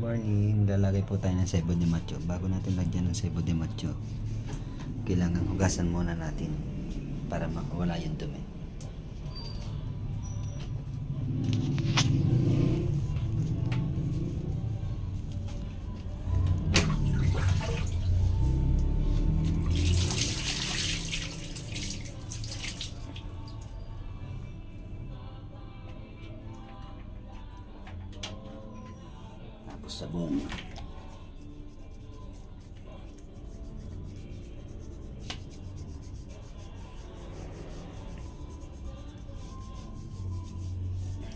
Morning, lalagay po tayo ng sebo de macho. Bago natin lagyan ng sebo de macho, kailangan hugasan muna natin para mawala yung dumi. Sabon.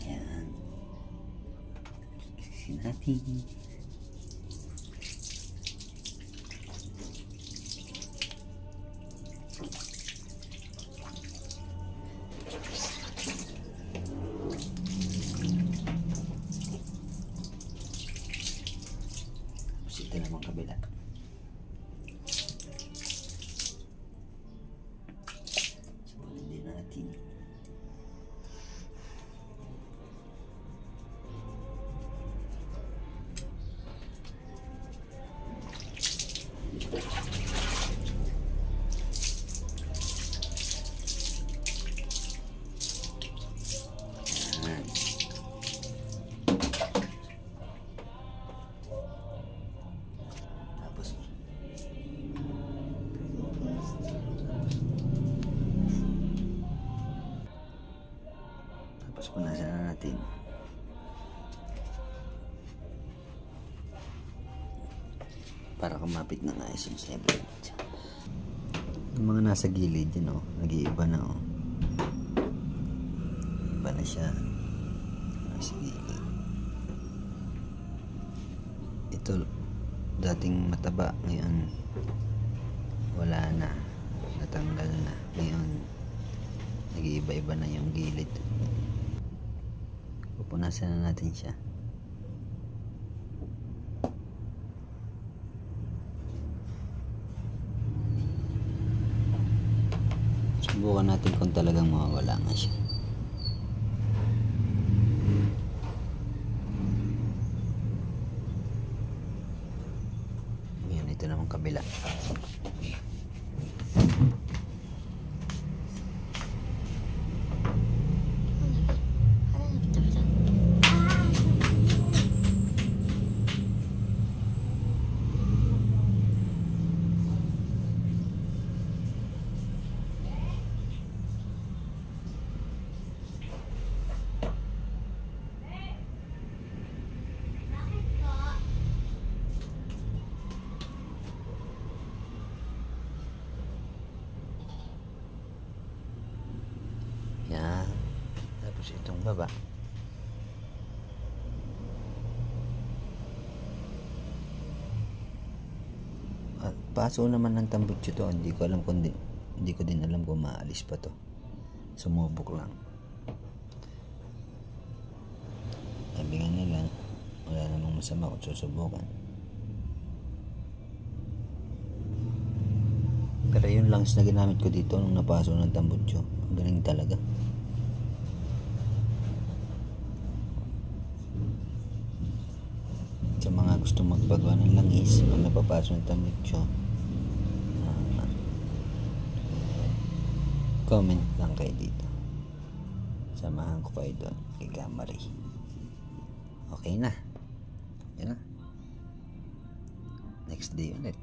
Ayan. Kiksin natin. Ito naman kabila. Sabunin din natin. Tapos punasan na natin. Para kumapit na nga yung sebo. Yung mga nasa gilid yun, nag-iiba na. Iba na siya. Nasa gilid. Ito dating mataba, ngayon wala na, natanggal na. Ngayon nag-iiba-iba na yung gilid. Pupunasan na natin siya. Subukan natin kung talagang mawawala nga siya. Ngayon, ito naman kabila. Yan. Tapos itong baba. At paso naman ng tambutso to. Hindi ko alam kung hindi ko din alam kung maalis pa to. Sumubok lang. Sabi nga nila, wala namang masama kung susubukan. Pero yung lungs na ginamit ko dito nung napaso ng tambutso, galing talaga. Sa mga gusto magpagawa ng langis pag napapaso ng tambutso, comment lang kayo dito. Samahan ko kayo doon kay Gamari. Okay na. Yan na. Next day ulit.